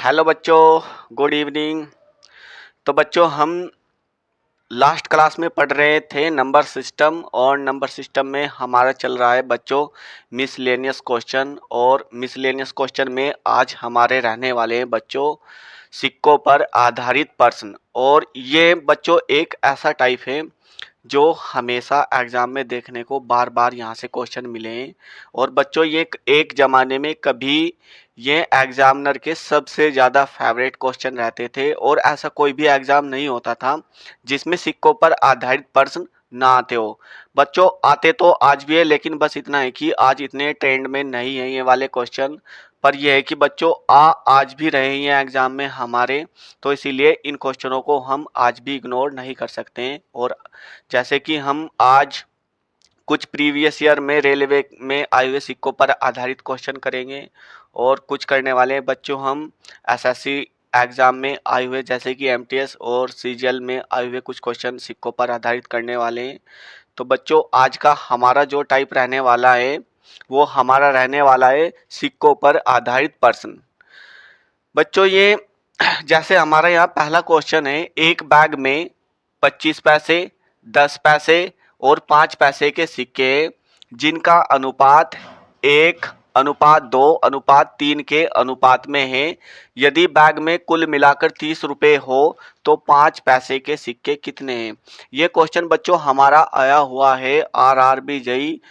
Hello बच्चों, good evening. तो बच्चों हम लास्ट क्लास में पढ़ रहे थे नंबर सिस्टम, और नंबर सिस्टम में हमारा चल रहा है बच्चों मिसलेनियस क्वेश्चन। और मिसलेनियस क्वेश्चन में आज हमारे रहने वाले हैं बच्चों सिक्कों पर आधारित प्रश्न। और ये बच्चों एक ऐसा टाइप है जो हमेशा एग्जाम में देखने को बार बार यहाँ से क्वेश्चन मिले हैं। और बच्चों ये एक ज़माने में कभी ये एग्जामिनर के सबसे ज़्यादा फेवरेट क्वेश्चन रहते थे, और ऐसा कोई भी एग्ज़ाम नहीं होता था जिसमें सिक्कों पर आधारित प्रश्न ना आते हो। बच्चों आते तो आज भी है, लेकिन बस इतना है कि आज इतने ट्रेंड में नहीं है ये वाले क्वेश्चन। पर यह है कि बच्चों आज भी रहे हैं एग्जाम में हमारे, तो इसीलिए इन क्वेश्चनों को हम आज भी इग्नोर नहीं कर सकते हैं। और जैसे कि हम आज कुछ प्रीवियस ईयर में रेलवे में आए हुए सिक्कों पर आधारित क्वेश्चन करेंगे, और कुछ करने वाले हैं बच्चों हम एसएससी एग्जाम में आए हुए जैसे कि एमटीएस और सीजीएल में आए हुए कुछ क्वेश्चन सिक्कों पर आधारित करने वाले हैं। तो बच्चों आज का हमारा जो टाइप रहने वाला है वो हमारा रहने वाला है सिक्कों पर आधारित प्रश्न। बच्चों ये जैसे हमारा यहाँ पहला क्वेश्चन है, एक बैग में 25 पैसे, 10 पैसे और 5 पैसे के सिक्के जिनका अनुपात 1:2:3 के अनुपात में है। यदि बैग में कुल मिलाकर 30 रुपए हो तो 5 पैसे के सिक्के कितने हैं। ये क्वेश्चन बच्चों हमारा आया हुआ है RRB JE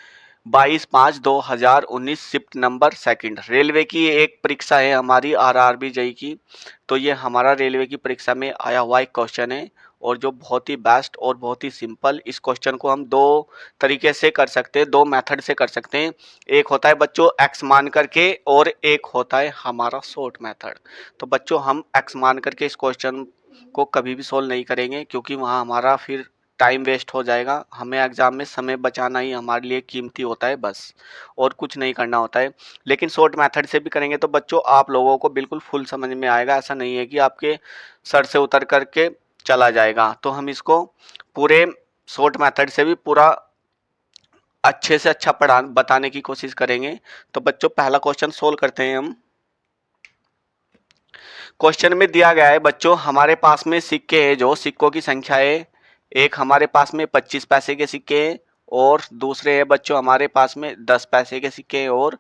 22/5/2019 shift number second. Railway की एक परीक्षा है हमारी RRB जेई की। तो ये हमारा रेलवे की परीक्षा में आया हुआ एक क्वेश्चन है, और जो बहुत ही बेस्ट और बहुत ही सिंपल। इस क्वेश्चन को हम दो तरीके से कर सकते हैं, दो मेथड से कर सकते हैं। एक होता है बच्चों एक्स मान करके, और एक होता है हमारा शॉर्ट मेथड। तो बच्चों हम एक्स मान करके इस क्वेश्चन को कभी भी सोल्व नहीं करेंगे, क्योंकि वहाँ हमारा फिर टाइम वेस्ट हो जाएगा। हमें एग्जाम में समय बचाना ही हमारे लिए कीमती होता है बस, और कुछ नहीं करना होता है। लेकिन शॉर्ट मेथड से भी करेंगे तो बच्चों आप लोगों को बिल्कुल फुल समझ में आएगा। ऐसा नहीं है कि आपके सर से उतर करके चला जाएगा। तो हम इसको पूरे शॉर्ट मेथड से भी पूरा अच्छे से अच्छा पढ़ा बताने की कोशिश करेंगे। तो बच्चों पहला क्वेश्चन सोल्व करते हैं हम। क्वेश्चन में दिया गया है बच्चों हमारे पास में सिक्के हैं, जो सिक्कों की संख्या है। एक हमारे पास में 25 पैसे के सिक्के हैं, और दूसरे है बच्चों हमारे पास में 10 पैसे के सिक्के हैं और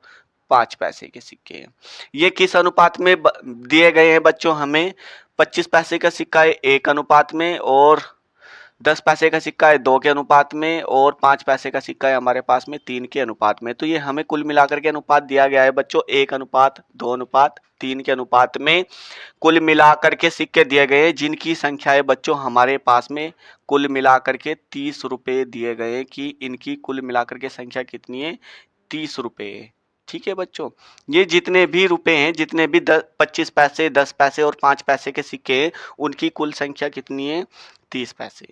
5 पैसे के सिक्के हैं। ये किस अनुपात में दिए गए हैं बच्चों हमें। 25 पैसे का सिक्का है 1 अनुपात में, और 10 पैसे का सिक्का है 2 के अनुपात में, और 5 पैसे का सिक्का है हमारे पास में 3 के अनुपात में। तो ये हमें कुल मिलाकर के अनुपात दिया गया है बच्चों 1:2:3 के अनुपात में कुल मिलाकर के सिक्के दिए गए, जिनकी संख्या है बच्चों हमारे पास में कुल मिलाकर के 30 रुपए दिए गए, कि इनकी कुल मिलाकर के संख्या कितनी है, 30 रुपए। ठीक है बच्चों, ये जितने भी रुपए हैं, जितने भी 25 पैसे, 10 पैसे और 5 पैसे के सिक्के हैं, उनकी कुल संख्या कितनी है, 30 पैसे।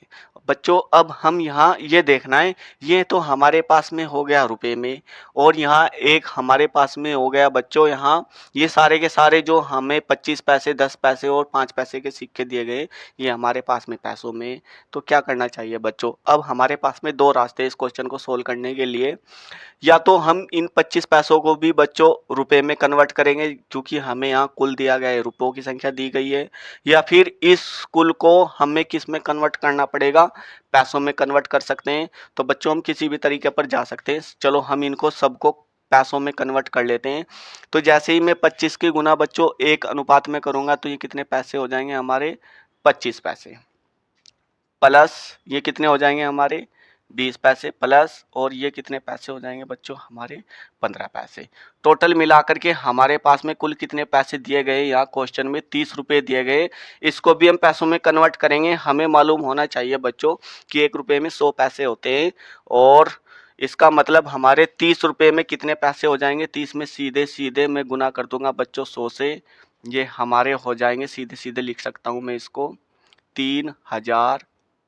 बच्चों अब हम यहाँ ये देखना है, ये तो हमारे पास में हो गया रुपए में, और यहाँ एक हमारे पास में हो गया बच्चों यहाँ ये सारे के सारे जो हमें 25 पैसे, 10 पैसे और 5 पैसे के सिक्के दिए गए, ये हमारे पास में पैसों में। तो क्या करना चाहिए बच्चों, अब हमारे पास में दो रास्ते इस क्वेश्चन को सोल्व करने के लिए। या तो हम इन 25 पैसों को भी बच्चों रुपए में कन्वर्ट करेंगे, क्योंकि हमें यहाँ कुल दिया गया है, रुपयों की संख्या दी गई है। या फिर इस कुल को हमें किस में कन्वर्ट करना पड़ेगा, पैसों में कन्वर्ट कर सकते हैं। तो बच्चों हम किसी भी तरीके पर जा सकते हैं। चलो हम इनको सबको पैसों में कन्वर्ट कर लेते हैं। तो जैसे ही मैं 25 की गुना बच्चों 1 अनुपात में करूंगा, तो ये कितने पैसे हो जाएंगे हमारे, 25 पैसे, प्लस ये कितने हो जाएंगे हमारे, 20 पैसे, प्लस और ये कितने पैसे हो जाएंगे बच्चों हमारे, 15 पैसे। टोटल मिलाकर के हमारे पास में कुल कितने पैसे दिए गए, यहाँ क्वेश्चन में 30 रुपए दिए गए। इसको भी हम पैसों में कन्वर्ट करेंगे। हमें मालूम होना चाहिए बच्चों कि 1 रुपये में 100 पैसे होते हैं, और इसका मतलब हमारे 30 रुपये में कितने पैसे हो जाएंगे, 30 में सीधे सीधे मैं गुना कर दूंगा बच्चों 100 से। ये हमारे हो जाएंगे, सीधे सीधे लिख सकता हूँ मैं इसको, 3000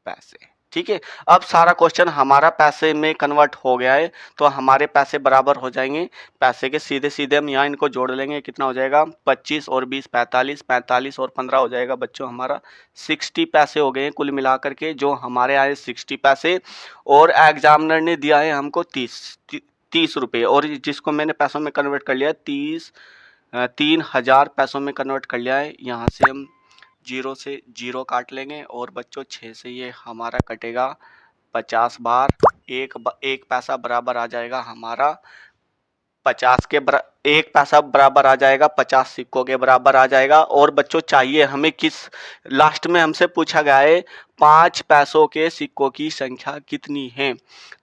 पैसे। ठीक है, अब सारा क्वेश्चन हमारा पैसे में कन्वर्ट हो गया है, तो हमारे पैसे बराबर हो जाएंगे पैसे के। सीधे सीधे हम यहाँ इनको जोड़ लेंगे, कितना हो जाएगा, 25 और 20 45, 45 और 15 हो जाएगा बच्चों हमारा 60 पैसे हो गए हैं कुल मिलाकर के, जो हमारे आए 60 पैसे। और एग्जामिनर ने दिया है हमको 30 रुपये, और जिसको मैंने पैसों में कन्वर्ट कर लिया 30 3000 पैसों में कन्वर्ट कर लिया है। यहाँ से हम 0 से 0 काट लेंगे और बच्चों 6 से ये हमारा कटेगा 50 बार। एक पैसा बराबर आ जाएगा हमारा 1 पैसा बराबर आ जाएगा 50 सिक्कों के बराबर आ जाएगा। और बच्चों चाहिए हमें किस, लास्ट में हमसे पूछा गया है 5 पैसों के सिक्कों की संख्या कितनी है।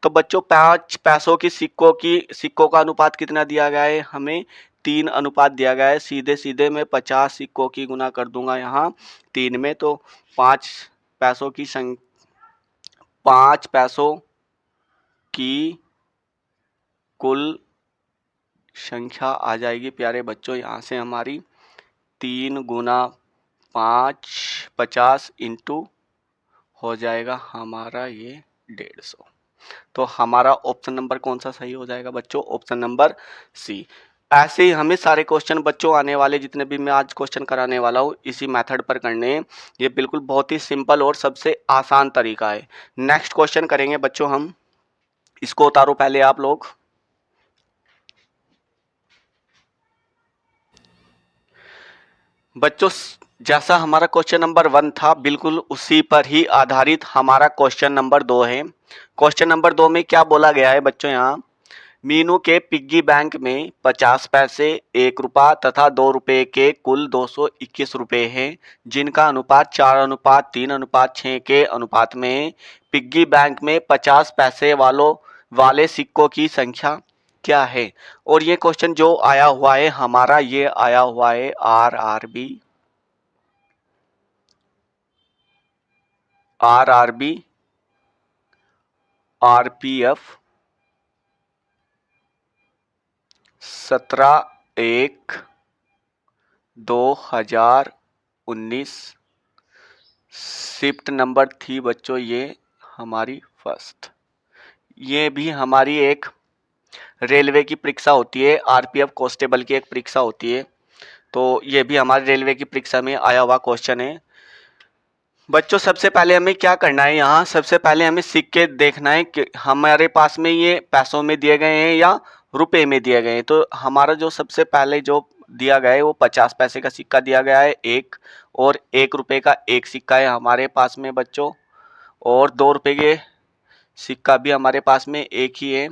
तो बच्चों 5 पैसों की सिक्कों का अनुपात कितना दिया गया है, हमें 3 अनुपात दिया गया है। सीधे सीधे मैं 50 सिक्कों की गुना कर दूंगा यहाँ 3 में, तो 5 पैसों की 5 पैसों की कुल संख्या आ जाएगी प्यारे बच्चों यहाँ से हमारी 3 गुना 5 50 इंटू हो जाएगा हमारा ये 150। तो हमारा ऑप्शन नंबर कौन सा सही हो जाएगा बच्चों, ऑप्शन नंबर सी। ऐसे ही हमें सारे क्वेश्चन बच्चों आने वाले जितने भी मैं आज क्वेश्चन कराने वाला हूँ इसी मेथड पर करने हैं। ये बिल्कुल बहुत ही सिंपल और सबसे आसान तरीका है। नेक्स्ट क्वेश्चन करेंगे बच्चों हम, इसको उतारो पहले आप लोग। बच्चों जैसा हमारा क्वेश्चन नंबर 1 था बिल्कुल उसी पर ही आधारित हमारा क्वेश्चन नंबर 2 है। क्वेश्चन नंबर 2 में क्या बोला गया है बच्चों, यहाँ मीनू के पिग्गी बैंक में 50 पैसे, 1 रुपया तथा 2 रुपये के कुल 221 रुपये हैं, जिनका अनुपात 4:3:6 के अनुपात में है। पिग्गी बैंक में 50 पैसे वाले सिक्कों की संख्या क्या है। और ये क्वेश्चन जो आया हुआ है हमारा, ये आया हुआ है आरआरबी आरपीएफ 17/1/2019 शिफ्ट नंबर थी बच्चों ये हमारी फर्स्ट। ये भी हमारी एक रेलवे की परीक्षा होती है, आरपीएफ कांस्टेबल की एक परीक्षा होती है। तो ये भी हमारे रेलवे की परीक्षा में आया हुआ क्वेश्चन है। बच्चों सबसे पहले हमें क्या करना है, यहाँ सबसे पहले हमें सिक्के देखना है कि हमारे पास में ये पैसों में दिए गए हैं या रुपए में दिए गए हैं। तो हमारा जो सबसे पहले जो दिया गया है वो 50 पैसे का सिक्का दिया गया है एक, और 1 रुपये का एक सिक्का है हमारे पास में बच्चों, और 2 रुपये के सिक्का भी हमारे पास में एक ही है।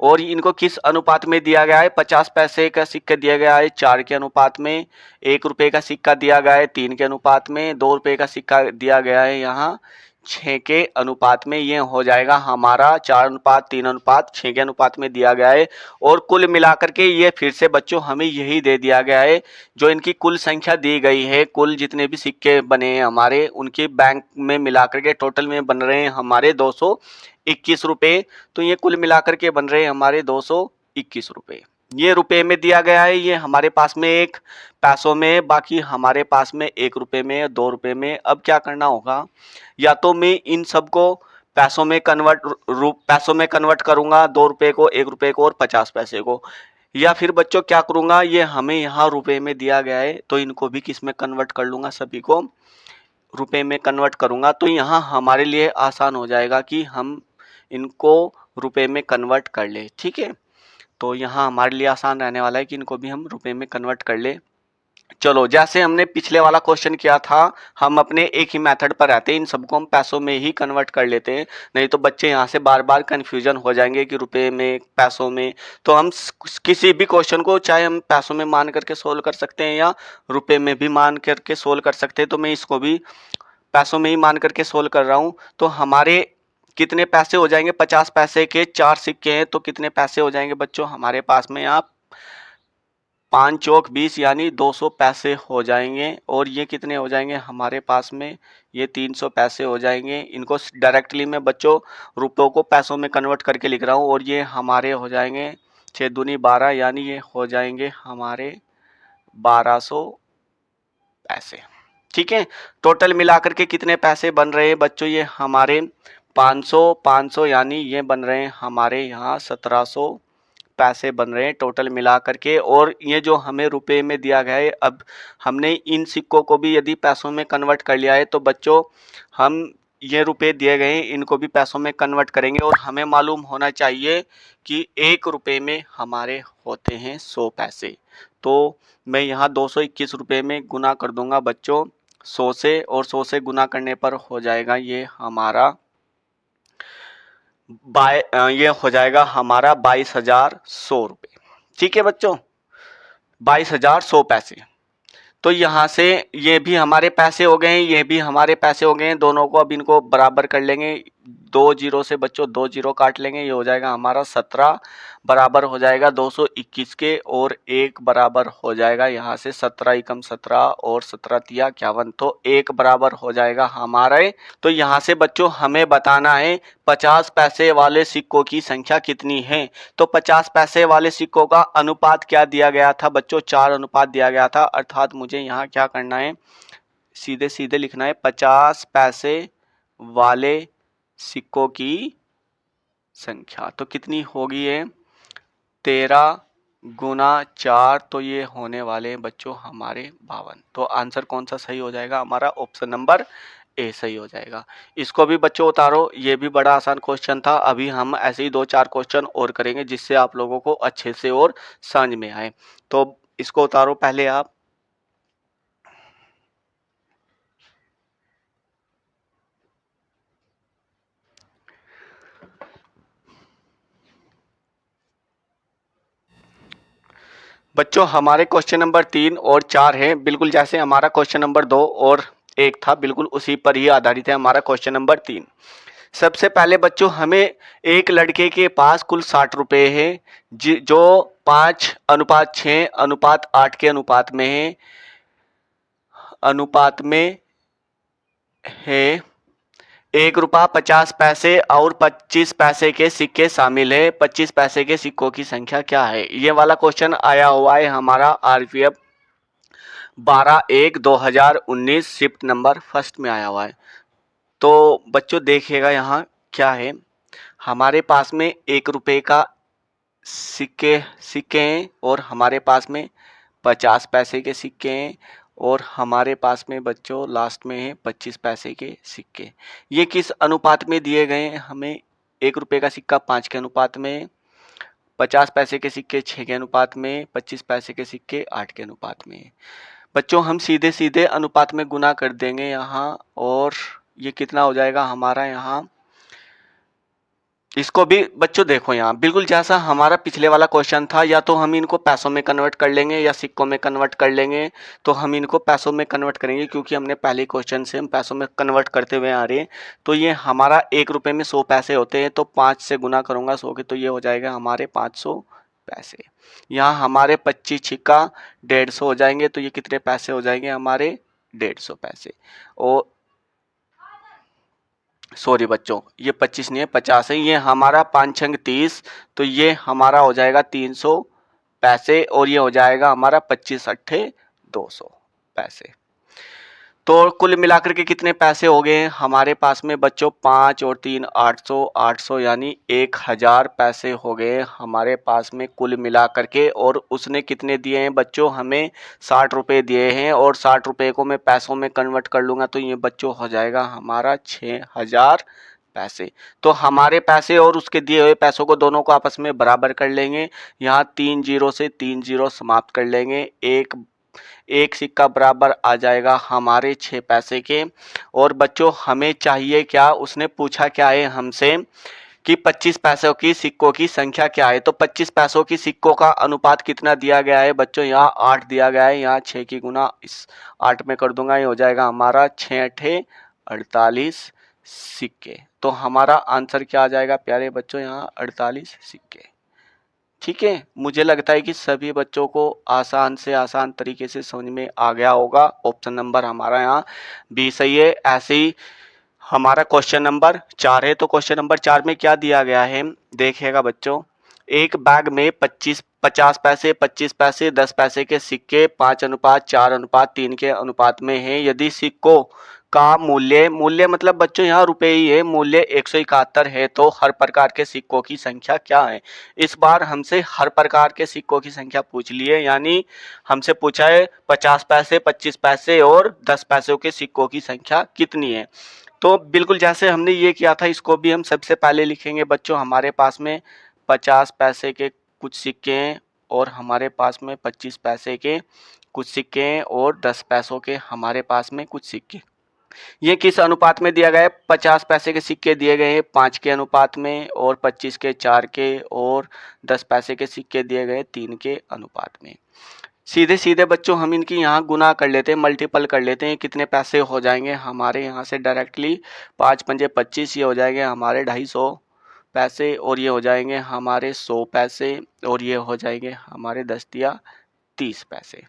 और इनको किस अनुपात में दिया गया है, 50 पैसे का सिक्का दिया गया है 4 के अनुपात में, 1 रुपये का सिक्का दिया गया है 3 के अनुपात में, 2 रुपये का सिक्का दिया गया है यहाँ 6 के अनुपात में। ये हो जाएगा हमारा 4:3:6 के अनुपात में दिया गया है। और कुल मिलाकर के ये फिर से बच्चों हमें यही दे दिया गया है, जो इनकी कुल संख्या दी गई है, कुल जितने भी सिक्के बने हैं हमारे उनके बैंक में मिलाकर के टोटल में बन रहे हैं हमारे 221 रुपये। तो ये कुल मिलाकर के बन रहे हैं हमारे 221 रुपये। ये रुपए में दिया गया है, ये हमारे पास में एक पैसों में, बाकी हमारे पास में 1 रुपये में, 2 रुपये में। अब क्या करना होगा, या तो मैं इन सबको पैसों में कन्वर्ट करूंगा, 2 रुपये को, 1 रुपये को और 50 पैसे को, या फिर बच्चों क्या करूंगा, ये हमें यहाँ रुपए में दिया गया है तो इनको भी किस में कन्वर्ट कर लूंगा, सभी को रुपए में कन्वर्ट करूंगा। तो यहाँ हमारे लिए आसान हो जाएगा कि हम इनको रुपए में कन्वर्ट कर ले। ठीक है, तो यहाँ हमारे लिए आसान रहने वाला है कि इनको भी हम रुपए में कन्वर्ट कर ले। चलो जैसे हमने पिछले वाला क्वेश्चन किया था, हम अपने एक ही मेथड पर रहते हैं, इन सबको हम पैसों में ही कन्वर्ट कर लेते हैं, नहीं तो बच्चे यहाँ से बार बार कन्फ्यूजन हो जाएंगे कि रुपए में पैसों में। तो हम किसी भी क्वेश्चन को चाहे हम पैसों में मान करके सोल्व कर सकते हैं या रुपए में भी मान करके सोल्व कर सकते हैं। तो मैं इसको भी पैसों में ही मान करके सोल्व कर रहा हूँ। तो हमारे कितने पैसे हो जाएंगे, 50 पैसे के 4 सिक्के हैं तो कितने पैसे हो जाएंगे बच्चों हमारे पास में, यहाँ 5 चौक 20 यानी 200 पैसे हो जाएंगे। और ये कितने हो जाएंगे हमारे पास में, ये 300 पैसे हो जाएंगे। इनको डायरेक्टली मैं बच्चों रुपयों को पैसों में कन्वर्ट करके लिख रहा हूँ। और ये हमारे हो जाएंगे 6 दूनी 12 यानी ये हो जाएंगे हमारे 1200 पैसे। ठीक है, टोटल मिलाकर के कितने पैसे बन रहे हैं बच्चों, ये हमारे 500 यानी ये बन रहे हैं हमारे यहाँ 1700 पैसे बन रहे हैं टोटल मिला करके। और ये जो हमें रुपए में दिया गया है, अब हमने इन सिक्कों को भी यदि पैसों में कन्वर्ट कर लिया है तो बच्चों हम ये रुपए दिए गए हैं, इनको भी पैसों में कन्वर्ट करेंगे और हमें मालूम होना चाहिए कि 1 रुपए में हमारे होते हैं 100 पैसे। तो मैं यहाँ 221 रुपए में गुना कर दूंगा बच्चों 100 से, और 100 से गुना करने पर हो जाएगा ये हमारा ये हो जाएगा हमारा 22,100 रुपये। ठीक है बच्चों, 22,100 पैसे। तो यहाँ से ये भी हमारे पैसे हो गए हैं, ये भी हमारे पैसे हो गए हैं, दोनों को अब इनको बराबर कर लेंगे। 2 जीरो से बच्चों 2 जीरो काट लेंगे, ये हो जाएगा हमारा 17 बराबर हो जाएगा 221 के, और 1 बराबर हो जाएगा यहाँ से 17 एकम 17 और 17 तिया 51, तो 1 बराबर हो जाएगा हमारे। तो यहाँ से बच्चों हमें बताना है 50 पैसे वाले सिक्कों की संख्या कितनी है। तो 50 पैसे वाले सिक्कों का अनुपात क्या दिया गया था बच्चों, 4 अनुपात दिया गया था, अर्थात मुझे यहाँ क्या करना है, सीधे सीधे लिखना है 50 पैसे वाले सिक्कों की संख्या तो कितनी होगी है 13 गुना 4, तो ये होने वाले हैं बच्चों हमारे 52। तो आंसर कौन सा सही हो जाएगा हमारा, ऑप्शन नंबर ए सही हो जाएगा। इसको भी बच्चों उतारो, ये भी बड़ा आसान क्वेश्चन था। अभी हम ऐसे ही 2-4 क्वेश्चन और करेंगे जिससे आप लोगों को अच्छे से और समझ में आए। तो इसको उतारो पहले आप। बच्चों हमारे क्वेश्चन नंबर 3 और 4 है, बिल्कुल जैसे हमारा क्वेश्चन नंबर 2 और 1 था, बिल्कुल उसी पर ही आधारित है हमारा क्वेश्चन नंबर 3। सबसे पहले बच्चों हमें एक लड़के के पास कुल 60 रुपए है, जो 5:6:8 के अनुपात में है। 1 रुपया 50 पैसे और 25 पैसे के सिक्के शामिल है। 25 पैसे के सिक्कों की संख्या क्या है। ये वाला क्वेश्चन आया हुआ है हमारा आरपीएफ 12/1/2019 शिफ्ट नंबर फर्स्ट में आया हुआ है। तो बच्चों देखिएगा यहाँ क्या है, हमारे पास में 1 रुपये का सिक्के हैं और हमारे पास में 50 पैसे के सिक्के हैं और हमारे पास में बच्चों लास्ट में है 25 पैसे के सिक्के। ये किस अनुपात में दिए गए हैं हमें, 1 रुपये का सिक्का 5 के अनुपात में, 50 पैसे के सिक्के 6 के अनुपात में, 25 पैसे के सिक्के 8 के अनुपात में। बच्चों हम सीधे सीधे अनुपात में गुना कर देंगे यहाँ, और ये कितना हो जाएगा हमारा यहाँ, इसको भी बच्चों देखो यहाँ बिल्कुल जैसा हमारा पिछले वाला क्वेश्चन था, या तो हम इनको पैसों में कन्वर्ट कर लेंगे या सिक्कों में कन्वर्ट कर लेंगे। तो हम इनको पैसों में कन्वर्ट करेंगे क्योंकि हमने पहले क्वेश्चन से हम पैसों में कन्वर्ट करते हुए आ रहे हैं। तो ये हमारा 1 रुपये में 100 पैसे होते हैं, तो 5 से गुना करूँगा 100 के, तो ये हो जाएगा हमारे 500 पैसे। यहाँ हमारे 25 छिक्का 150 हो जाएंगे, तो ये कितने पैसे हो जाएंगे हमारे 150 पैसे। और सॉरी बच्चों, ये 25 नहीं है 50 है, ये हमारा 5 छंग 30, तो ये हमारा हो जाएगा 300 पैसे, और ये हो जाएगा हमारा 25 अट्ठे 200 पैसे। तो कुल मिलाकर के कितने पैसे हो गए हैं हमारे पास में बच्चों, 5 और 3 800, 800 यानी 1000 पैसे हो गए हमारे पास में कुल मिलाकर के। और उसने कितने दिए हैं बच्चों, हमें 60 रुपये दिए हैं, और 60 रुपये को मैं पैसों में कन्वर्ट कर लूँगा तो ये बच्चों हो जाएगा हमारा 6000 पैसे। तो हमारे पैसे और उसके दिए हुए पैसों को दोनों को आपस में बराबर कर लेंगे। यहाँ 3 जीरो से 3 जीरो समाप्त कर लेंगे, एक सिक्का बराबर आ जाएगा हमारे 6 पैसे के। और बच्चों हमें चाहिए क्या, उसने पूछा क्या है हमसे कि 25 पैसों की सिक्कों की संख्या क्या है। तो 25 पैसों की सिक्कों का अनुपात कितना दिया गया है बच्चों, यहाँ 8 दिया गया है, यहाँ 6 की गुना इस 8 में कर दूंगा, ये हो जाएगा हमारा 6 अट्ठे 48 सिक्के। तो हमारा आंसर क्या आ जाएगा प्यारे बच्चों, यहाँ 48 सिक्के। ठीक है, मुझे लगता है कि सभी बच्चों को आसान से आसान तरीके से समझ में आ गया होगा। ऑप्शन नंबर हमारा यहाँ बी सही है। ऐसे ही हमारा क्वेश्चन नंबर 4 है, तो क्वेश्चन नंबर 4 में क्या दिया गया है देखिएगा बच्चों, एक बैग में 50 पैसे 25 पैसे 10 पैसे के सिक्के 5:4:3 के अनुपात में है। यदि सिक्कों का मूल्य मतलब बच्चों यहाँ रुपए ही है, मूल्य 171 है, तो हर प्रकार के सिक्कों की संख्या क्या है। इस बार हमसे हर प्रकार के सिक्कों की संख्या पूछ ली है, यानी हमसे पूछा है 50 पैसे 25 पैसे और 10 पैसों के सिक्कों की संख्या कितनी है। तो बिल्कुल जैसे हमने ये किया था, इसको भी हम सबसे पहले लिखेंगे बच्चों। हमारे पास में 50 पैसे के कुछ सिक्के हैं और हमारे पास में 25 पैसे के कुछ सिक्के हैं और 10 पैसों के हमारे पास में कुछ सिक्के। ये किस अनुपात में दिया गया है? 50 पैसे के सिक्के दिए गए हैं 5 के अनुपात में, और 25 के 4 के, और 10 पैसे के सिक्के दिए गए 3 के अनुपात में। सीधे सीधे बच्चों हम इनकी यहाँ गुना कर लेते हैं, मल्टीपल कर लेते हैं। कितने पैसे हो जाएंगे हमारे यहाँ से डायरेक्टली? 5 पंजे 25, ये हो जाएंगे हमारे 250 पैसे, और ये हो जाएंगे हमारे 100 पैसे, और ये हो जाएंगे हमारे 10 दिया 30 पैसे।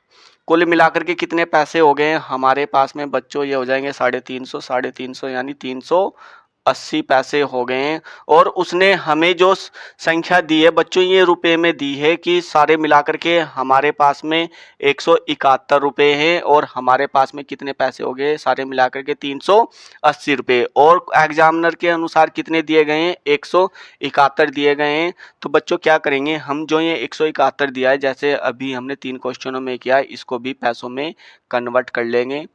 कुल मिलाकर के कितने पैसे हो गए हमारे पास में बच्चों? ये हो जाएंगे 350 यानी 380 पैसे हो गए हैं। और उसने हमें जो संख्या दी है बच्चों, ये रुपए में दी है कि सारे मिलाकर के हमारे पास में 171 रुपये हैं, और हमारे पास में कितने पैसे हो गए सारे मिलाकर के? 380 रुपये। और एग्जामिनर के अनुसार कितने दिए गए हैं? 171 दिए गए हैं। तो बच्चों क्या करेंगे हम? जो ये 171 दिया है, जैसे अभी हमने 3 क्वेश्चनों में किया है, इसको भी पैसों में कन्वर्ट कर लेंगे।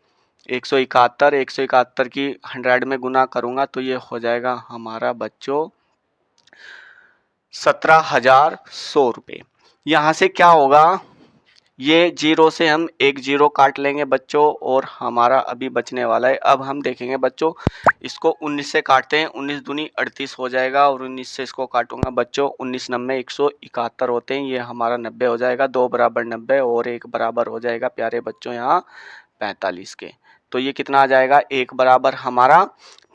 171 की 100 में गुना करूंगा तो ये हो जाएगा हमारा बच्चों 17,100 रुपये। यहाँ से क्या होगा? ये जीरो से हम एक जीरो काट लेंगे बच्चों, और हमारा अभी बचने वाला है। अब हम देखेंगे बच्चों, इसको 19 से काटते हैं। 19 दूनी 38 हो जाएगा, और 19 से इसको काटूंगा बच्चों। 19 नब्बे 171 होते हैं, ये हमारा 90 हो जाएगा। 2 बराबर 90 और 1 बराबर हो जाएगा प्यारे बच्चों यहाँ 45 के। तो ये कितना आ जाएगा? 1 बराबर हमारा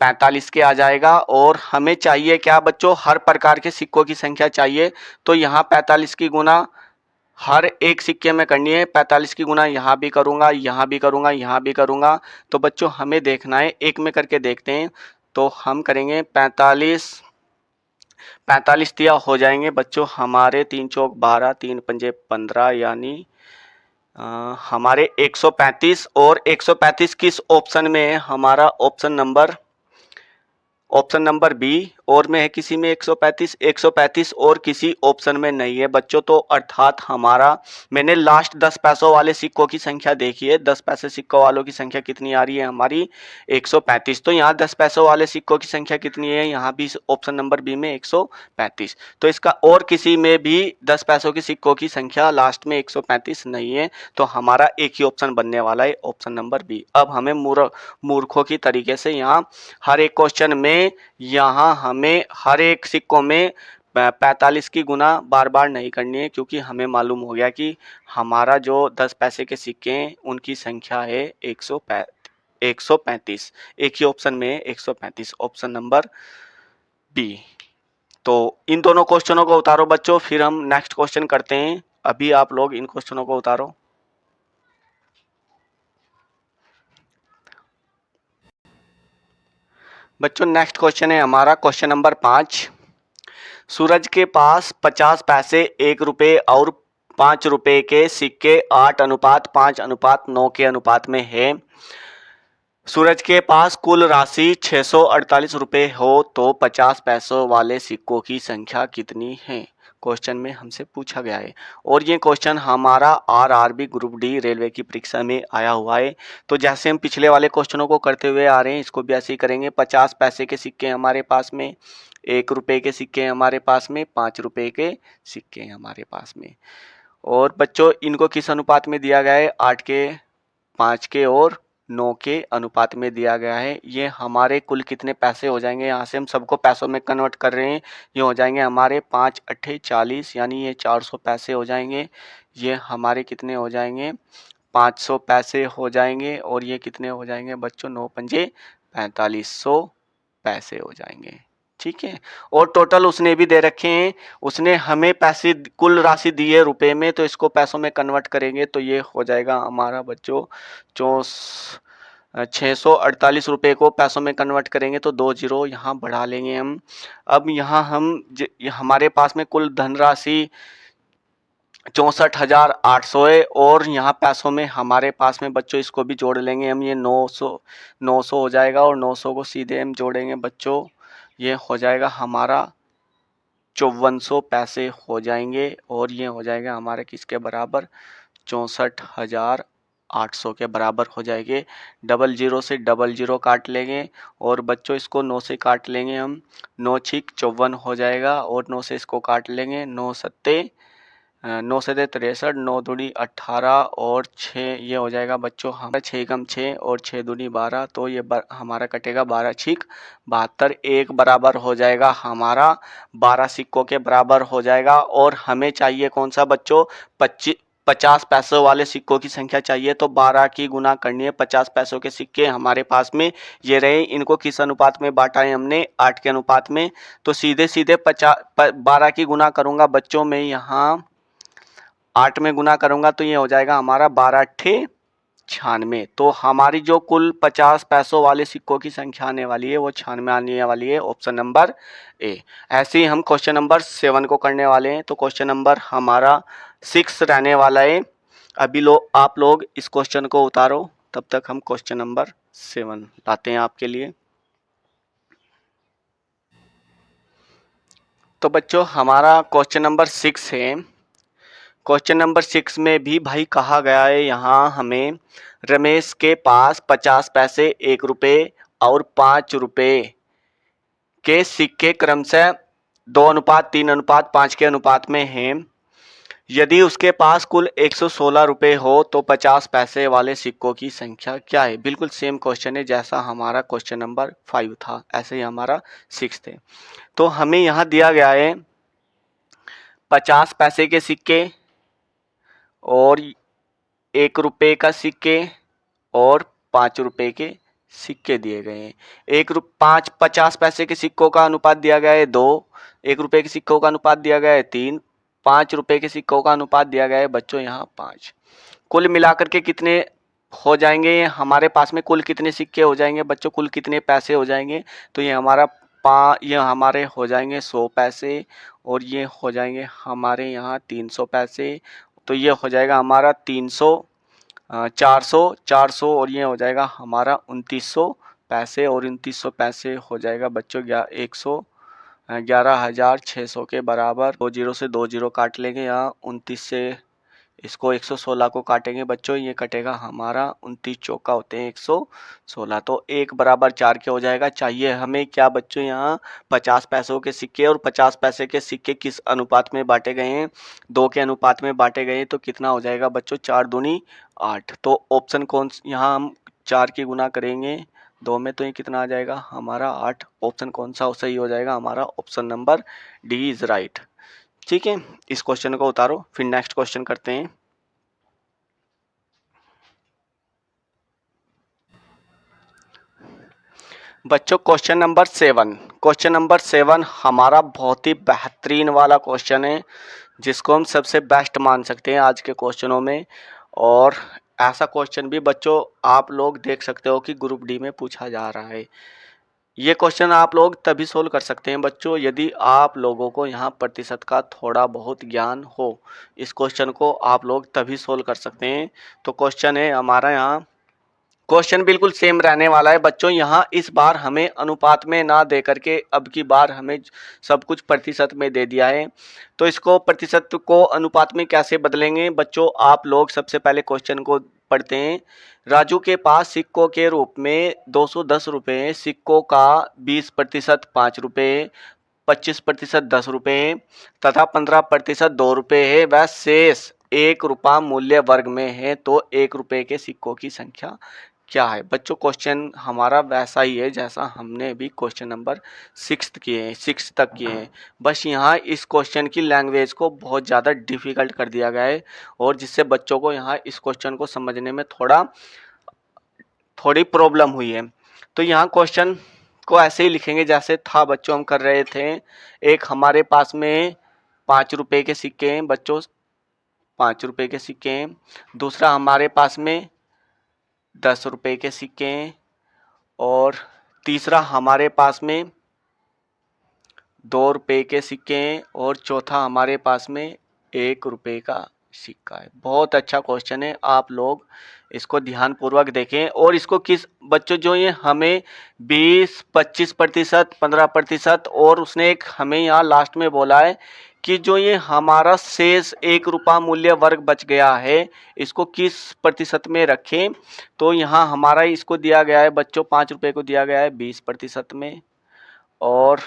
45 के आ जाएगा। और हमें चाहिए क्या बच्चों? हर प्रकार के सिक्कों की संख्या चाहिए। तो यहाँ 45 की गुना हर एक सिक्के में करनी है। 45 की गुना यहाँ भी करूँगा, यहाँ भी करूँगा, यहाँ भी करूँगा। तो बच्चों हमें देखना है, एक में करके देखते हैं। तो हम करेंगे 45 दिया हो जाएंगे बच्चों हमारे 3 चौक 12, 3 पंजे 15, यानी हमारे 135। और 135 किस ऑप्शन में है? हमारा ऑप्शन नंबर बी। और में है किसी में 135 और किसी ऑप्शन में नहीं है बच्चों। तो अर्थात हमारा, मैंने लास्ट 10 पैसों वाले सिक्कों की संख्या देखी है। 10 पैसे सिक्कों वालों की संख्या कितनी आ रही है हमारी? 135। तो यहाँ 10 पैसों वाले सिक्कों की संख्या कितनी है? यहाँ भी ऑप्शन नंबर बी में 135। तो इसका और किसी में भी 10 पैसों की सिक्कों की संख्या लास्ट में 135 नहीं है। तो हमारा एक ही ऑप्शन बनने वाला है, ऑप्शन नंबर बी। अब हमें मूर्खों की तरीके से यहाँ हर एक क्वेश्चन में, यहाँ हमें हर एक सिक्कों में 45 की गुना बार बार नहीं करनी है, क्योंकि हमें मालूम हो गया कि हमारा जो 10 पैसे के सिक्के हैं उनकी संख्या है 135। एक ही ऑप्शन में 135, ऑप्शन नंबर बी। तो इन दोनों क्वेश्चनों को उतारो बच्चों, फिर हम नेक्स्ट क्वेश्चन करते हैं। अभी आप लोग इन क्वेश्चनों को उतारो। बच्चों नेक्स्ट क्वेश्चन है हमारा क्वेश्चन नंबर 5। सूरज के पास 50 पैसे, 1 रुपये और 5 रुपये के सिक्के 8:5:9 के अनुपात में है। सूरज के पास कुल राशि 648 रुपये हो तो 50 पैसों वाले सिक्कों की संख्या कितनी है? क्वेश्चन में हमसे पूछा गया है। और ये क्वेश्चन हमारा आरआरबी ग्रुप डी रेलवे की परीक्षा में आया हुआ है। तो जैसे हम पिछले वाले क्वेश्चनों को करते हुए आ रहे हैं, इसको भी ऐसे ही करेंगे। 50 पैसे के सिक्के हमारे पास में, 1 रुपये के सिक्के हमारे पास में, 5 रुपये के सिक्के हमारे पास में। और बच्चों इनको किस अनुपात में दिया गया है? 8 के, 5 के और 9 के अनुपात में दिया गया है। ये हमारे कुल कितने पैसे हो जाएंगे? यहाँ से हम सबको पैसों में कन्वर्ट कर रहे हैं। ये हो जाएंगे हमारे 5 अट्ठे 40, यानी ये 400 पैसे हो जाएंगे। ये हमारे कितने हो जाएंगे? 500 पैसे हो जाएंगे। और ये कितने हो जाएंगे बच्चों? 9 पंजे 4500 पैसे हो जाएंगे। ठीक है। और टोटल उसने भी दे रखे हैं, उसने हमें पैसे कुल राशि दी है रुपए में, तो इसको पैसों में कन्वर्ट करेंगे तो ये हो जाएगा हमारा बच्चों 648 रुपये को पैसों में कन्वर्ट करेंगे तो 2 जीरो यहाँ बढ़ा लेंगे हम। अब यहाँ हमारे पास में कुल धनराशि 64,800 है। और यहाँ पैसों में हमारे पास में बच्चों इसको भी जोड़ लेंगे हम। ये 900 हो जाएगा, और 900 को सीधे हम जोड़ेंगे बच्चों, ये हो जाएगा हमारा 5400 पैसे हो जाएंगे। और ये हो जाएगा हमारे किसके बराबर? 64,800 800 के बराबर हो जाएंगे। 00 से 00 काट लेंगे और बच्चों इसको 9 से काट लेंगे हम, 9 छिक 54 हो जाएगा और 9 से इसको काट लेंगे, 9 सत्ते 9 से 63, 9 दूनी 18 और 6 ये हो जाएगा बच्चों हमारा 6 कम 6 और 6 दूनी 12, तो ये हमारा कटेगा 12 छिक 72, एक बराबर हो जाएगा हमारा 12 सिक्कों के बराबर हो जाएगा। और हमें चाहिए कौन सा बच्चों, 50 पैसों वाले सिक्कों की संख्या चाहिए, तो 12 की गुना करनी है। 50 पैसों के सिक्के हमारे पास में ये रहे, इनको किस अनुपात में बांटा है हमने, 8 के अनुपात में। तो सीधे सीधे 12 की गुना करूंगा बच्चों में, यहाँ 8 में गुना करूंगा तो ये हो जाएगा हमारा 12 अट्ठे 96। तो हमारी जो कुल 50 पैसों वाले सिक्कों की संख्या आने वाली है वो 96 आने वाली है, ऑप्शन नंबर ए। ऐसे ही हम क्वेश्चन नंबर 7 को करने वाले हैं। तो क्वेश्चन नंबर हमारा 6 रहने वाला है। अभी आप लोग इस क्वेश्चन को उतारो, तब तक हम क्वेश्चन नंबर 7 लाते हैं आपके लिए। तो बच्चों हमारा क्वेश्चन नंबर 6 है। क्वेश्चन नंबर 6 में भी भाई कहा गया है यहाँ हमें, रमेश के पास 50 पैसे, 1 रुपये और 5 रुपये के सिक्के क्रमशः 2:3:5 के अनुपात में हैं। यदि उसके पास कुल 116 रुपये हो तो 50 पैसे वाले सिक्कों की संख्या क्या है। बिल्कुल सेम क्वेश्चन है जैसा हमारा क्वेश्चन नंबर 5 था, ऐसे ही हमारा 6 है। तो हमें यहाँ दिया गया है 50 पैसे के सिक्के और 1 रुपये का सिक्के और 5 रुपये के सिक्के दिए गए हैं। 50 पैसे के सिक्कों का अनुपात दिया गया है 2, 1 रुपये के सिक्कों का अनुपात दिया गया है 3, 5 रुपये के सिक्कों का अनुपात दिया गया है बच्चों यहाँ 5। कुल मिलाकर के कितने हो जाएंगे हमारे पास में, कुल कितने सिक्के हो जाएंगे बच्चों, कुल कितने पैसे हो जाएंगे। तो ये हमारे हो जाएंगे 100 पैसे और ये हो जाएंगे हमारे यहाँ 300 पैसे। तो ये हो जाएगा हमारा 300, 400 और ये हो जाएगा हमारा 2900 पैसे और 2900 पैसे हो जाएगा बच्चों 11,600 के बराबर। 20 से 20 काट लेंगे, यहाँ 29 से इसको 116 को काटेंगे बच्चों, ये कटेगा हमारा 29 चौका होते हैं 116, तो 1 बराबर 4 के हो जाएगा। चाहिए हमें क्या बच्चों, यहाँ 50 पैसों के सिक्के और 50 पैसे के सिक्के किस अनुपात में बांटे गए हैं, 2 के अनुपात में बांटे गए हैं। तो कितना हो जाएगा बच्चों, 4 दूनी 8। तो ऑप्शन कौन, यहाँ हम 4 की गुना करेंगे 2 में तो ये कितना आ जाएगा हमारा 8। ऑप्शन कौन सा सही हो जाएगा हमारा, option number D is right. ठीक है, इस क्वेश्चन को उतारो, फिर नेक्स्ट क्वेश्चन करते हैं। बच्चों क्वेश्चन नंबर 7, क्वेश्चन नंबर 7 हमारा बहुत ही बेहतरीन वाला क्वेश्चन है, जिसको हम सबसे बेस्ट मान सकते हैं आज के क्वेश्चनों में। और ऐसा क्वेश्चन भी बच्चों आप लोग देख सकते हो कि ग्रुप डी में पूछा जा रहा है। ये क्वेश्चन आप लोग तभी सोल्व कर सकते हैं बच्चों यदि आप लोगों को यहाँ प्रतिशत का थोड़ा बहुत ज्ञान हो। इस क्वेश्चन को आप लोग तभी सोल्व कर सकते हैं। तो क्वेश्चन है हमारा, यहाँ क्वेश्चन बिल्कुल सेम रहने वाला है बच्चों। यहाँ इस बार हमें अनुपात में ना दे करके अब की बार हमें सब कुछ प्रतिशत में दे दिया है। तो इसको प्रतिशत को अनुपात में कैसे बदलेंगे बच्चों, आप लोग सबसे पहले क्वेश्चन को पढ़ते हैं। राजू के पास सिक्कों के रूप में 210 रुपये, सिक्कों का 20% 5 रुपये, 25% 10 रुपये तथा 15% 2 रुपये है, वह शेष 1 रुपया मूल्य वर्ग में है। तो 1 रुपये के सिक्कों की संख्या क्या है बच्चों। क्वेश्चन हमारा वैसा ही है जैसा हमने भी क्वेश्चन नंबर 6 किए हैं, 6 तक किए हैं। बस यहाँ इस क्वेश्चन की लैंग्वेज को बहुत ज़्यादा डिफ़िकल्ट कर दिया गया है और जिससे बच्चों को यहाँ इस क्वेश्चन को समझने में थोड़ी प्रॉब्लम हुई है। तो यहाँ क्वेश्चन को ऐसे ही लिखेंगे जैसे था बच्चों, हम कर रहे थे। एक हमारे पास में 5 रुपये के सिक्के हैं बच्चों, 5 रुपये के सिक्के हैं। दूसरा हमारे पास में 10 रुपये के सिक्के हैं और तीसरा हमारे पास में 2 रुपये के सिक्के हैं और चौथा हमारे पास में 1 रुपये का सिक्का है। बहुत अच्छा क्वेश्चन है, आप लोग इसको ध्यानपूर्वक देखें। और इसको किस बच्चों, जो ये हमें 20, 25%, 15% और उसने एक हमें यहाँ लास्ट में बोला है कि जो ये हमारा शेष 1 रुपया मूल्य वर्ग बच गया है इसको किस प्रतिशत में रखें। तो यहाँ हमारा इसको दिया गया है बच्चों 5 रुपये को दिया गया है 20% में, और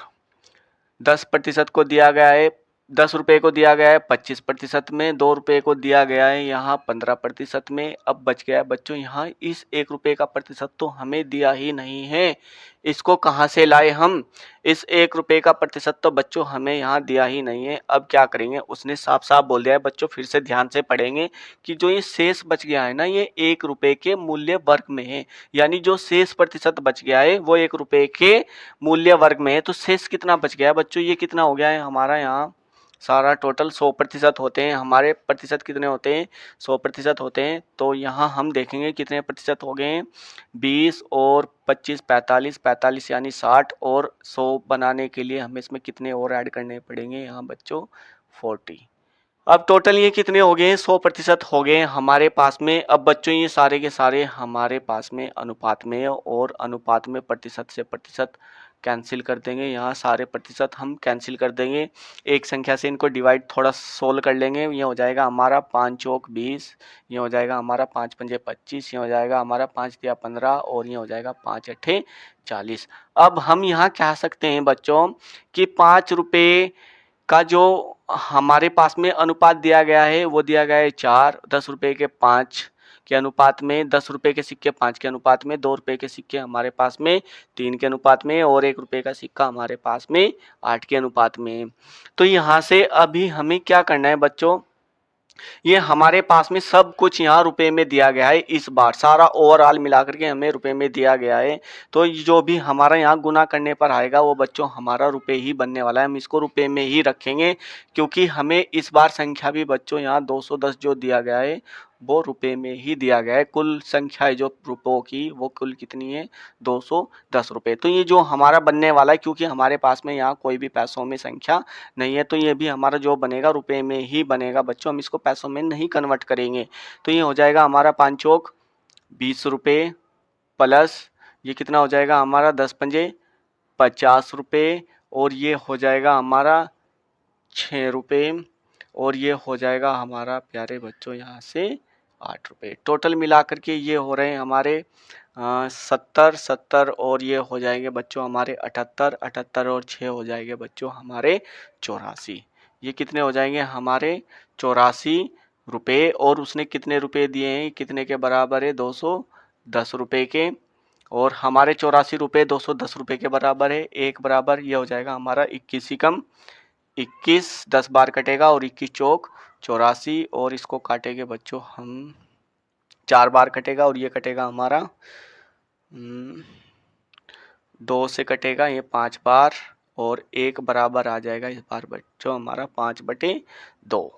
10% को दिया गया है 10 रुपये को दिया गया है 25% में, 2 रुपये को दिया गया है यहाँ 15% में। अब बच गया है बच्चों यहाँ इस 1 रुपये का प्रतिशत तो हमें दिया ही नहीं है, इसको कहाँ से लाए हम। इस 1 रुपये का प्रतिशत तो बच्चों हमें यहाँ दिया ही नहीं है। अब क्या करेंगे, उसने साफ साफ बोल दिया है बच्चों, फिर से ध्यान से पढ़ेंगे कि जो ये शेष बच गया है ना ये 1 रुपये के मूल्य वर्ग में है, यानी जो शेष प्रतिशत बच गया है वो 1 रुपये के मूल्य वर्ग में है। तो शेष कितना बच गया है बच्चों, ये कितना हो गया है हमारा यहाँ सारा टोटल 100% होते हैं, हमारे प्रतिशत कितने होते हैं 100% होते हैं। तो यहाँ हम देखेंगे कितने प्रतिशत हो गए हैं 20 और 25 45, 45 यानी 60, और 100 बनाने के लिए हमें इसमें कितने और ऐड करने पड़ेंगे यहाँ बच्चों 40। अब टोटल ये कितने हो गए हैं 100% हो गए हैं हमारे पास में। अब बच्चों ये सारे के सारे हमारे पास में अनुपात में है, और अनुपात में प्रतिशत से प्रतिशत कैंसिल कर देंगे, यहाँ सारे प्रतिशत हम कैंसिल कर देंगे। एक संख्या से इनको डिवाइड थोड़ा सोल्व कर लेंगे, ये हो जाएगा हमारा 5 चौक 20, ये हो जाएगा हमारा 5 पंजे 25, ये हो जाएगा हमारा 5 दिया 15, और ये हो जाएगा 5 अट्ठे 40। अब हम यहाँ कह सकते हैं बच्चों कि 5 रुपये का जो हमारे पास में अनुपात दिया गया है वो दिया गया है 4, 10 रुपये के 5 के अनुपात में, 10 रुपये के सिक्के 5 के अनुपात में, 2 रुपये के सिक्के हमारे पास में 3 के अनुपात में, और 1 रुपये का सिक्का हमारे पास में 8 के अनुपात में। तो यहाँ से अभी हमें क्या करना है बच्चों, ये हमारे पास में सब कुछ यहाँ रुपए में दिया गया है, इस बार सारा ओवरऑल मिलाकर के हमें रुपए में दिया गया है। तो जो भी हमारा यहाँ गुना करने पर आएगा वो बच्चों हमारा रुपए ही बनने वाला है, हम इसको रुपए में ही रखेंगे, क्योंकि हमें इस बार संख्या भी बच्चों यहाँ 210 जो दिया गया है वो रुपए में ही दिया गया है। कुल संख्या है जो रुपयों की वो कुल कितनी है 210 रुपये। तो ये जो हमारा बनने वाला है, क्योंकि हमारे पास में यहाँ कोई भी पैसों में संख्या नहीं है, तो ये भी हमारा जो बनेगा रुपए में ही बनेगा बच्चों, हम इसको पैसों में नहीं कन्वर्ट करेंगे। तो ये हो जाएगा हमारा 5 चौक 20 रुपये, प्लस ये कितना हो जाएगा हमारा 10 पंजे 50 रुपये, और ये हो जाएगा हमारा 6 रुपये, और ये हो जाएगा हमारा प्यारे बच्चों यहाँ से 8 रुपये। टोटल मिला करके ये हो रहे हैं हमारे 70, 70, और ये हो जाएंगे बच्चों हमारे 78, 78 और 6 हो जाएंगे बच्चों हमारे 84। ये कितने हो जाएंगे हमारे 84 रुपये, और उसने कितने रुपए दिए हैं कितने के बराबर है 210 रुपये के, और हमारे 84 रुपये 210 रुपये के बराबर है, एक बराबर ये हो जाएगा हमारा 21 ही कम 21, 10 बार कटेगा और 21 चौक 84, और इसको काटेंगे बच्चों हम 4 बार कटेगा, और ये कटेगा हमारा 2 से कटेगा ये 5 बार, और 1 बराबर आ जाएगा इस बार बच्चों हमारा 5/2।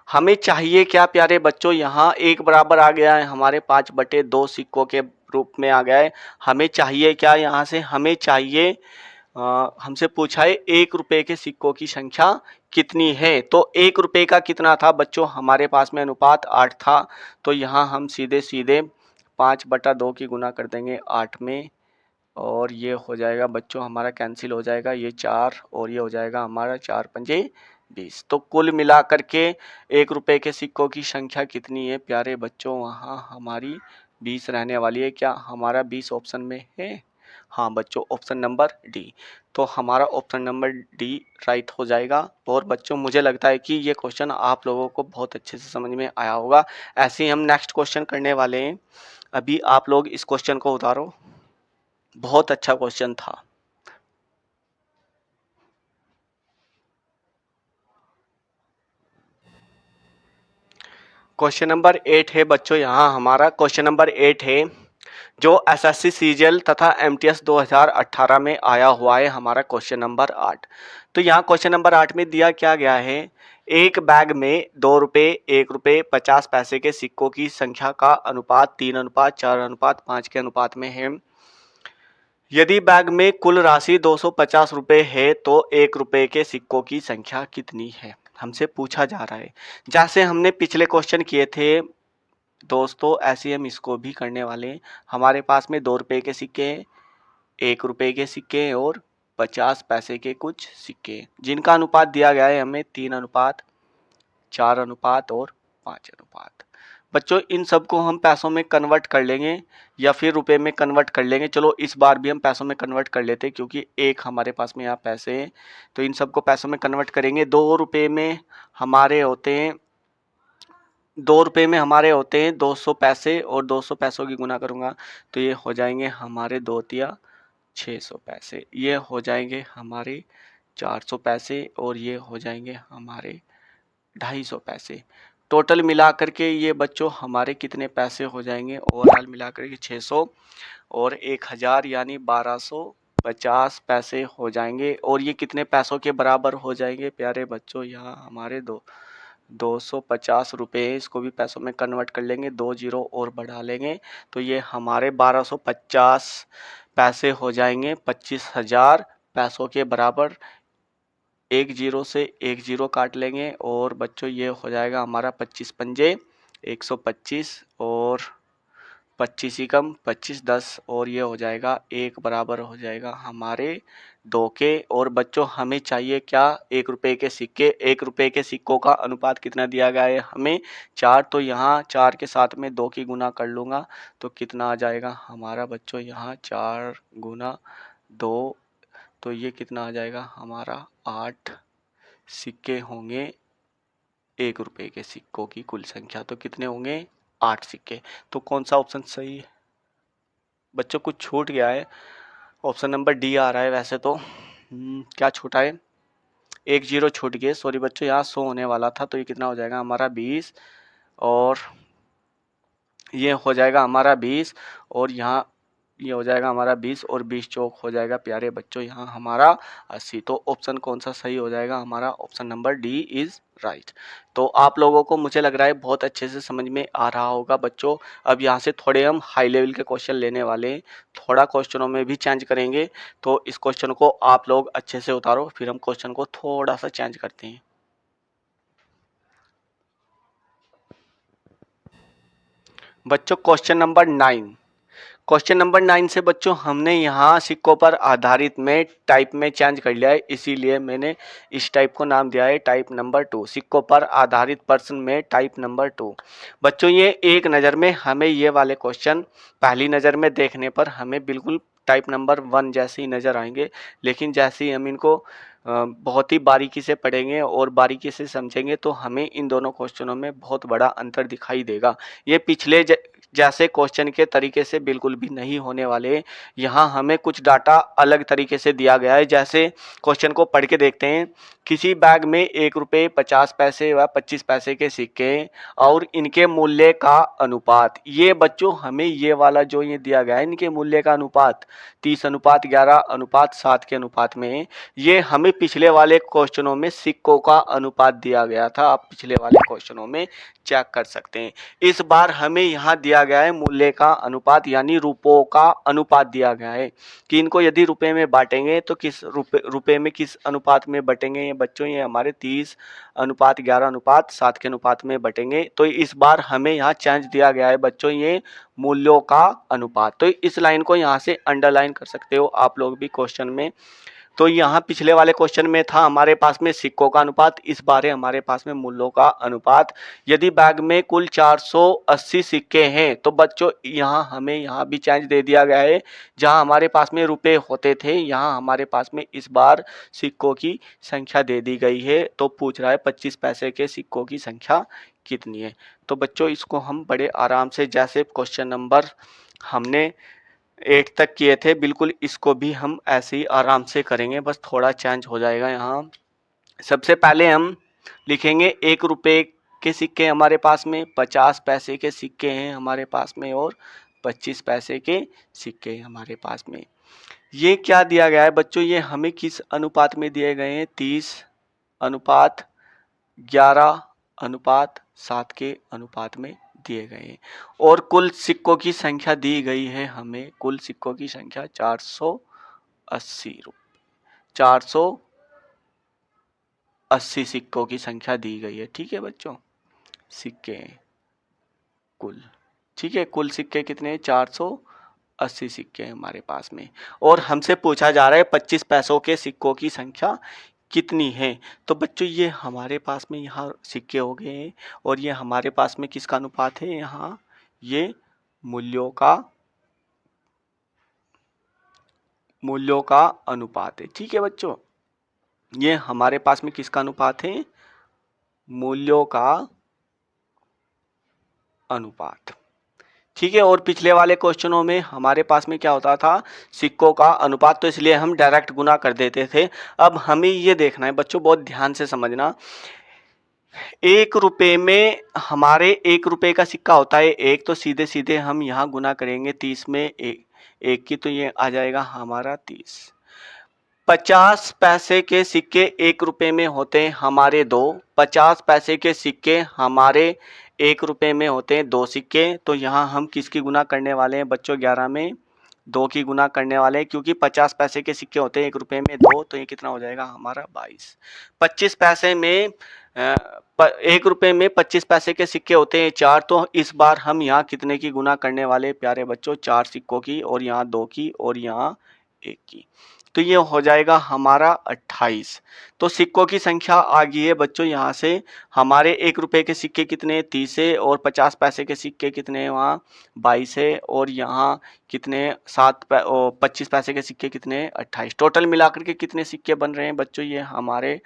हमें चाहिए क्या प्यारे बच्चों, यहाँ 1 बराबर आ गया है हमारे 5/2 सिक्कों के रूप में आ गया है। हमें चाहिए क्या, यहाँ से हमें चाहिए हमसे पूछा है 1 रुपये के सिक्कों की संख्या कितनी है। तो 1 रुपये का कितना था बच्चों हमारे पास में अनुपात 8 था, तो यहाँ हम सीधे सीधे 5/2 की गुना कर देंगे 8 में, और ये हो जाएगा बच्चों हमारा कैंसिल हो जाएगा ये 4, और ये हो जाएगा हमारा 4 पंजे 20। तो कुल मिला करके 1 रुपये के सिक्कों की संख्या कितनी है प्यारे बच्चों, वहाँ हमारी 20 रहने वाली है। क्या हमारा 20 ऑप्शन में है? हाँ बच्चों ऑप्शन नंबर डी। तो हमारा ऑप्शन नंबर डी राइट हो जाएगा। और बच्चों मुझे लगता है कि ये क्वेश्चन आप लोगों को बहुत अच्छे से समझ में आया होगा। ऐसे ही हम नेक्स्ट क्वेश्चन करने वाले हैं, अभी आप लोग इस क्वेश्चन को उतारो, बहुत अच्छा क्वेश्चन था। क्वेश्चन नंबर 8 है बच्चों, यहाँ हमारा क्वेश्चन नंबर 8 है जो एसएससी सीजीएल तथा एमटीएस 2018 में आया हुआ है, हमारा क्वेश्चन नंबर 8। तो यहाँ क्वेश्चन नंबर 8 में दिया क्या गया है, एक बैग में 2 रुपये 1 रुपये 50 पैसे के सिक्कों की संख्या का अनुपात 3:4:5 के अनुपात में है। यदि बैग में कुल राशि 250 रुपये है तो 1 रुपये के सिक्कों की संख्या कितनी है, हमसे पूछा जा रहा है। जैसे हमने पिछले क्वेश्चन किए थे दोस्तों, ऐसे हम इसको भी करने वाले हैं। हमारे पास में 2 रुपये के सिक्के हैं, 1 रुपये के सिक्के हैं और 50 पैसे के कुछ सिक्के, जिनका अनुपात दिया गया है हमें 3 अनुपात, 4 अनुपात और 5 अनुपात। बच्चों इन सबको हम पैसों में कन्वर्ट कर लेंगे या फिर रुपए में कन्वर्ट कर लेंगे। चलो इस बार भी हम पैसों में कन्वर्ट कर लेते हैं क्योंकि एक हमारे पास में यहाँ पैसे हैं, तो इन सबको पैसों में कन्वर्ट करेंगे। 2 रुपये में हमारे होते हैं 200 पैसे, और 200 पैसों की गुना करूँगा तो ये हो जाएंगे हमारे 2 तिया 600 पैसे, ये हो जाएंगे हमारे 400 पैसे, और ये हो जाएंगे हमारे 250 पैसे। टोटल मिलाकर के ये बच्चों हमारे कितने पैसे हो जाएंगे, ओवरऑल मिलाकर के 600 और 1000 यानी 1250 पैसे हो जाएंगे। और ये कितने पैसों के बराबर हो जाएंगे प्यारे बच्चों, यहाँ हमारे 250 रुपये, इसको भी पैसों में कन्वर्ट कर लेंगे, 2 जीरो और बढ़ा लेंगे तो ये हमारे 1250 पैसे हो जाएंगे 25,000 पैसों के बराबर। एक जीरो से एक जीरो काट लेंगे और बच्चों ये हो जाएगा हमारा 25 पंजे 125 और 25 ही कम 25 10 और ये हो जाएगा एक बराबर हो जाएगा हमारे 2 के। और बच्चों हमें चाहिए क्या, 1 रुपये के सिक्के। 1 रुपये के सिक्कों का अनुपात कितना दिया गया है हमें 4, तो यहाँ 4 के साथ में 2 की गुना कर लूँगा तो कितना आ जाएगा हमारा बच्चों, यहाँ 4 गुना 2 तो ये कितना आ जाएगा हमारा 8 सिक्के होंगे 1 रुपये के सिक्कों की कुल संख्या, तो कितने होंगे 8 सिक्के। तो कौन सा ऑप्शन सही है बच्चों, कुछ छूट गया है, ऑप्शन नंबर डी आ रहा है वैसे तो। क्या छूटा है, 1 जीरो छूट गए, सॉरी बच्चों, यहाँ 100 होने वाला था तो ये कितना हो जाएगा हमारा 20 और ये हो जाएगा हमारा 20 और यहाँ ये हो जाएगा हमारा 20 और 20 चौक हो जाएगा प्यारे बच्चों यहाँ हमारा 80। तो ऑप्शन कौन सा सही हो जाएगा हमारा, option number D is right. तो आप लोगों को मुझे लग रहा है बहुत अच्छे से समझ में आ रहा होगा बच्चों। अब यहाँ से थोड़े हम हाई लेवल के क्वेश्चन लेने वाले हैं, थोड़ा क्वेश्चनों में भी चेंज करेंगे, तो इस क्वेश्चन को आप लोग अच्छे से उतारो, फिर हम क्वेश्चन को थोड़ा सा चेंज करते हैं। बच्चों क्वेश्चन नंबर 9, क्वेश्चन नंबर 9 से बच्चों हमने यहाँ सिक्कों पर आधारित में टाइप में चेंज कर लिया है, इसीलिए मैंने इस टाइप को नाम दिया है टाइप नंबर 2, सिक्कों पर आधारित प्रश्न में टाइप नंबर 2। बच्चों ये एक नज़र में हमें ये वाले क्वेश्चन पहली नज़र में देखने पर हमें बिल्कुल टाइप नंबर 1 जैसे ही नज़र आएंगे, लेकिन जैसे ही हम इनको बहुत ही बारीकी से पढ़ेंगे और बारीकी से समझेंगे तो हमें इन दोनों क्वेश्चनों में बहुत बड़ा अंतर दिखाई देगा। ये पिछले जैसे क्वेश्चन के तरीके से बिल्कुल भी नहीं होने वाले। यहाँ हमें कुछ डाटा अलग तरीके से दिया गया है, जैसे क्वेश्चन को पढ़ के देखते हैं। किसी बैग में 1 रुपये 50 पैसे व 25 पैसे के सिक्के और इनके मूल्य का अनुपात, ये बच्चों हमें ये वाला जो ये दिया गया है इनके मूल्य का अनुपात 30 अनुपात 11 अनुपात 7 के अनुपात में, ये हमें पिछले वाले क्वेश्चनों में सिक्कों का अनुपात दिया गया था। आप पिछले वाले क्वेश्चनों में चेक कर सकते हैं। इस बार हमें यहाँ दिया गया है मूल्य का अनुपात यानी रुपयों का अनुपात दिया गया है कि इनको यदि रुपए में बांटेंगे तो किस रुपए में किस अनुपात में बटेंगे। ये बच्चों ये हमारे 30 अनुपात 11 अनुपात 7 के अनुपात में बटेंगे। तो इस बार हमें यहाँ चेंज दिया गया है बच्चों ये मूल्यों का अनुपात, तो इस लाइन को यहाँ से अंडरलाइन कर सकते हो आप लोग भी क्वेश्चन में। तो यहाँ पिछले वाले क्वेश्चन में था हमारे पास में सिक्कों का अनुपात, इस बार है हमारे पास में मूल्यों का अनुपात। यदि बैग में कुल 480 सिक्के हैं तो बच्चों यहाँ हमें यहाँ भी चेंज दे दिया गया है, जहाँ हमारे पास में रुपए होते थे यहाँ हमारे पास में इस बार सिक्कों की संख्या दे दी गई है। तो पूछ रहा है 25 पैसे के सिक्कों की संख्या कितनी है। तो बच्चों इसको हम बड़े आराम से, जैसे क्वेश्चन नंबर हमने 8 तक किए थे, बिल्कुल इसको भी हम ऐसे ही आराम से करेंगे, बस थोड़ा चेंज हो जाएगा यहाँ। सबसे पहले हम लिखेंगे 1 रुपये के सिक्के हमारे पास में, 50 पैसे के सिक्के हैं हमारे पास में और 25 पैसे के सिक्के हमारे पास में। ये क्या दिया गया है बच्चों, ये हमें किस अनुपात में दिए गए हैं, 30 अनुपात 11 अनुपात 7 के अनुपात में दिए गए हैं। और कुल सिक्कों की संख्या दी गई है हमें, कुल सिक्कों की संख्या 480 480 सिक्कों की संख्या दी गई है। ठीक है बच्चों, सिक्के कुल, ठीक है, कुल सिक्के कितने 480 80 सिक्के हैं हमारे पास में, और हमसे पूछा जा रहा है 25 पैसों के सिक्कों की संख्या कितनी है। तो बच्चों ये हमारे पास में यहाँ सिक्के हो गए हैं, और ये हमारे पास में किसका अनुपात है, यहाँ ये मूल्यों का अनुपात है। ठीक है बच्चों, ये हमारे पास में किसका अनुपात है, मूल्यों का अनुपात। ठीक है, और पिछले वाले क्वेश्चनों में हमारे पास में क्या होता था, सिक्कों का अनुपात, तो इसलिए हम डायरेक्ट गुना कर देते थे। अब हमें ये देखना है बच्चों, बहुत ध्यान से समझना, 1 रुपए में हमारे 1 रुपए का सिक्का होता है एक, तो सीधे सीधे हम यहाँ गुना करेंगे 30 में एक की, तो ये आ जाएगा हमारा 30। 50 पैसे के सिक्के 1 रुपए में होते हैं हमारे दो, 50 पैसे के सिक्के हमारे 1 रुपए में होते हैं दो सिक्के, तो यहाँ हम किसकी गुना करने वाले हैं बच्चों, 11 में 2 की गुना करने वाले हैं, क्योंकि 50 पैसे के सिक्के होते हैं 1 रुपए में दो, तो ये कितना हो जाएगा हमारा 22। 25 पैसे में 1 रुपए में 25 पैसे के सिक्के होते हैं 4, तो इस बार हम यहाँ कितने की गुना करने वाले प्यारे बच्चों, 4 सिक्कों की, और यहाँ 2 की, और यहाँ 1 की, तो ये हो जाएगा हमारा 28। तो सिक्कों की संख्या आ गई है बच्चों, यहाँ से हमारे 1 रुपए के सिक्के कितने 30 है, और 50 पैसे के सिक्के कितने वहाँ 22 है, और यहाँ कितने 25 पैसे के सिक्के कितने 28। टोटल मिलाकर के कितने सिक्के बन रहे हैं बच्चों, ये हमारे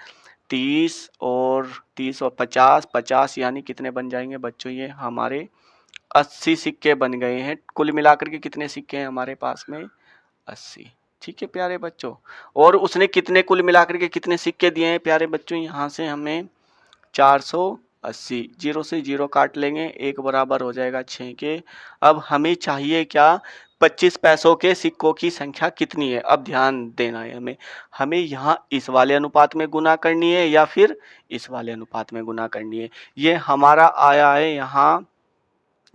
30 और 50, 50 यानी कितने बन जाएंगे बच्चों, ये हमारे 80 सिक्के बन गए हैं। कुल मिलाकर के कितने सिक्के हैं हमारे पास में, 80। ठीक है प्यारे बच्चों, और उसने कितने कुल मिलाकर के कितने सिक्के दिए हैं प्यारे बच्चों, यहाँ से हमें 480, 0 से 0 काट लेंगे, 1 बराबर हो जाएगा 6 के। अब हमें चाहिए क्या, 25 पैसों के सिक्कों की संख्या कितनी है। अब ध्यान देना है हमें यहाँ इस वाले अनुपात में गुना करनी है या फिर इस वाले अनुपात में गुना करनी है। ये हमारा आया है यहाँ,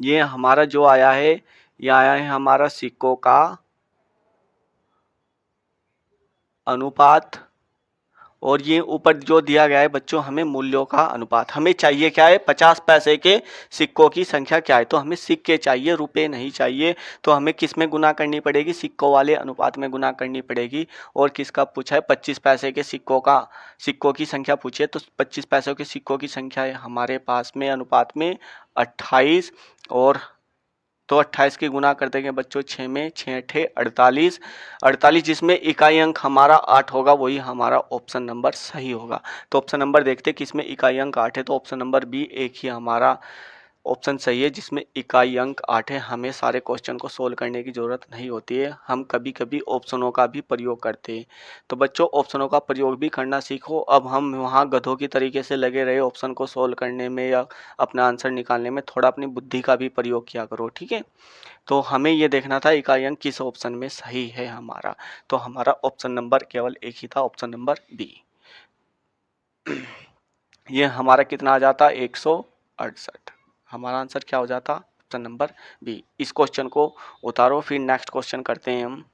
ये हमारा जो आया है, ये आया है हमारा सिक्कों का अनुपात, और ये ऊपर जो दिया गया है बच्चों हमें मूल्यों का अनुपात। हमें चाहिए क्या है, 50 पैसे के सिक्कों की संख्या क्या है, तो हमें सिक्के चाहिए, रुपए नहीं चाहिए। तो हमें किस में गुना करनी पड़ेगी, सिक्कों वाले अनुपात में गुना करनी पड़ेगी। और किसका पूछा है, 25 पैसे के सिक्कों की संख्या पूछी है, तो 25 पैसों के सिक्कों की संख्या है हमारे पास में अनुपात में 28, और तो 28 की गुना कर देंगे बच्चों 6 में, 6 अठे 48, 48 जिसमें इकाई अंक हमारा 8 होगा, वही हमारा ऑप्शन नंबर सही होगा। तो ऑप्शन नंबर देखते किस में इकाई अंक 8 है, तो ऑप्शन नंबर बी एक ही हमारा ऑप्शन सही है, जिसमें इकाई अंक 8 है। हमें सारे क्वेश्चन को सोल्व करने की ज़रूरत नहीं होती है, हम कभी कभी ऑप्शनों का भी प्रयोग करते हैं। तो बच्चों ऑप्शनों का प्रयोग भी करना सीखो। अब हम वहाँ गधों की तरीके से लगे रहे ऑप्शन को सोल्व करने में या अपना आंसर निकालने में, थोड़ा अपनी बुद्धि का भी प्रयोग किया करो, ठीक है। तो हमें ये देखना था इकाई अंक किस ऑप्शन में सही है हमारा, तो हमारा ऑप्शन नंबर केवल एक ही था, ऑप्शन नंबर बी। ये हमारा कितना आ जाता, 168। हमारा आंसर क्या हो जाता, ऑप्शन नंबर बी। इस क्वेश्चन को उतारो, फिर नेक्स्ट क्वेश्चन करते हैं हम।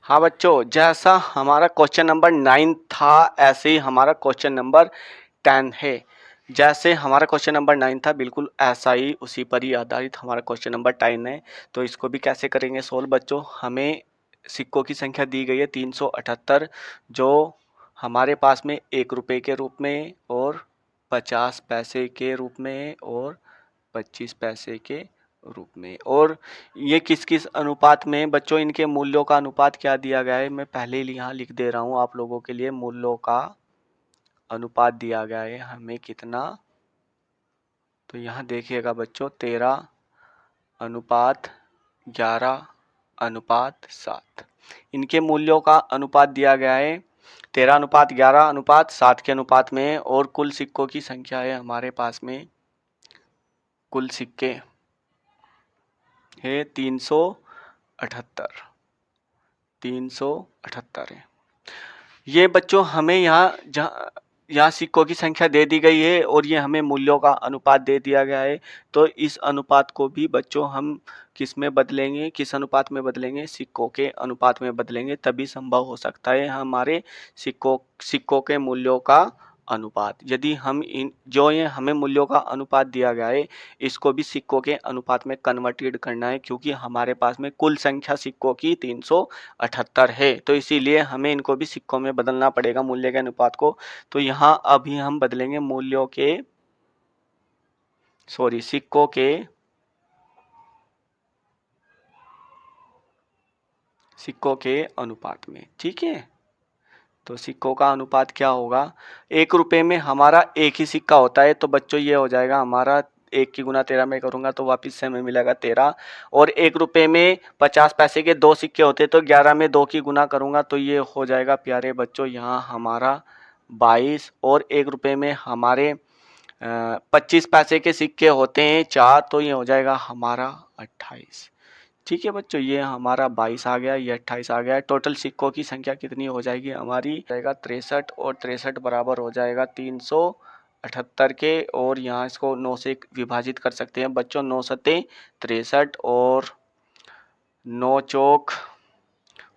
हाँ बच्चों, जैसा हमारा क्वेश्चन नंबर 9 था, ऐसे ही हमारा क्वेश्चन नंबर 10 है। जैसे हमारा क्वेश्चन नंबर 9 था, बिल्कुल ऐसा ही उसी पर ही आधारित हमारा क्वेश्चन नंबर 10 है। तो इसको भी कैसे करेंगे सोल्व बच्चों, हमें सिक्कों की संख्या दी गई है 378, जो हमारे पास में 1 रुपए के रूप में, और 50 पैसे के रूप में, और 25 पैसे के रूप में। और ये किस किस अनुपात में बच्चों, इनके मूल्यों का अनुपात क्या दिया गया है, मैं पहले ही यहाँ लिख दे रहा हूँ आप लोगों के लिए। मूल्यों का अनुपात दिया गया है हमें कितना, तो यहाँ देखिएगा बच्चों 13:11:7। इनके मूल्यों का अनुपात दिया गया है 13:11:7 के अनुपात में। और कुल सिक्कों की संख्या है हमारे पास में, कुल सिक्के है 378 है। ये बच्चों हमें यहाँ सिक्कों की संख्या दे दी गई है, और ये हमें मूल्यों का अनुपात दे दिया गया है। तो इस अनुपात को भी बच्चों हम किस में बदलेंगे, किस अनुपात में बदलेंगे, सिक्कों के अनुपात में बदलेंगे, तभी संभव हो सकता है हमारे सिक्कों के मूल्यों का अनुपात। यदि हम इन जो ये हमें मूल्यों का अनुपात दिया गया है, इसको भी सिक्कों के अनुपात में कन्वर्टेड करना है, क्योंकि हमारे पास में कुल संख्या सिक्कों की 378 है, तो इसीलिए हमें इनको भी सिक्कों में बदलना पड़ेगा मूल्य के अनुपात को। तो यहाँ अभी हम बदलेंगे मूल्यों के सिक्कों के अनुपात में। ठीक है, तो सिक्कों का अनुपात क्या होगा? 1 रुपये में हमारा एक ही सिक्का होता है, तो बच्चों ये हो जाएगा हमारा 1 की गुना 13 में करूंगा तो वापिस से हमें मिलेगा 13। और 1 रुपये में 50 पैसे के 2 सिक्के होते, तो 11 में 2 की गुना करूंगा तो ये हो जाएगा प्यारे बच्चों यहाँ हमारा 22। और 1 रुपये में हमारे 25 पैसे के सिक्के होते हैं 4, तो ये हो जाएगा हमारा 28। ठीक है बच्चों, ये हमारा 22 आ गया, ये 28 आ गया। टोटल सिक्कों की संख्या कितनी हो जाएगी हमारी? जाएगा 63, और 63 बराबर हो जाएगा 378 के। और यहाँ इसको 9 से विभाजित कर सकते हैं बच्चों। 9 सत्ते 63 और 9 चौक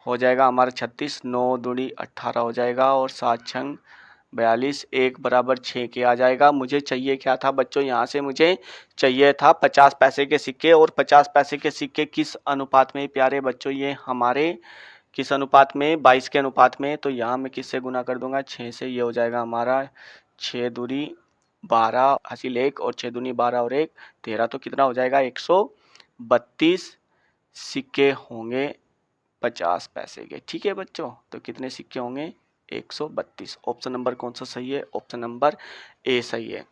हो जाएगा हमारा 36, 9 दूनी 18 हो जाएगा, और 7 छंग 42, 1 बराबर 6 के आ जाएगा। मुझे चाहिए क्या था बच्चों? यहाँ से मुझे चाहिए था 50 पैसे के सिक्के। और 50 पैसे के सिक्के किस अनुपात में प्यारे बच्चों? ये हमारे किस अनुपात में? 22 के अनुपात में। तो यहाँ मैं किससे गुना कर दूंगा? 6 से। ये हो जाएगा हमारा 6 दूनी 12 हासिल 1, और 6 दूनी 12 और 1 13, तो कितना हो जाएगा? 132 सिक्के होंगे 50 पैसे के। ठीक है बच्चों, तो कितने सिक्के होंगे? 132। ऑप्शन नंबर कौन सा सही है? ऑप्शन नंबर ए सही है।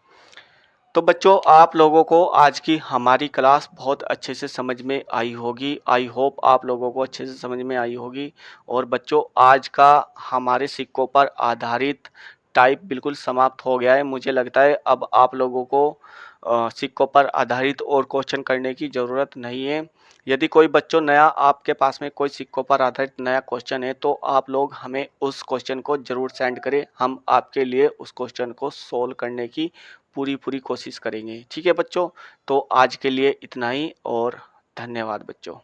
तो बच्चों, आप लोगों को आज की हमारी क्लास बहुत अच्छे से समझ में आई होगी। आई होप आप लोगों को अच्छे से समझ में आई होगी। और बच्चों, आज का हमारे सिक्कों पर आधारित टाइप बिल्कुल समाप्त हो गया है। मुझे लगता है अब आप लोगों को सिक्कों पर आधारित और क्वेश्चन करने की ज़रूरत नहीं है। यदि कोई बच्चों नया आपके पास में कोई सिक्कों पर आधारित नया क्वेश्चन है, तो आप लोग हमें उस क्वेश्चन को ज़रूर सेंड करें। हम आपके लिए उस क्वेश्चन को सोल्व करने की पूरी कोशिश करेंगे। ठीक है बच्चों, तो आज के लिए इतना ही, और धन्यवाद बच्चों।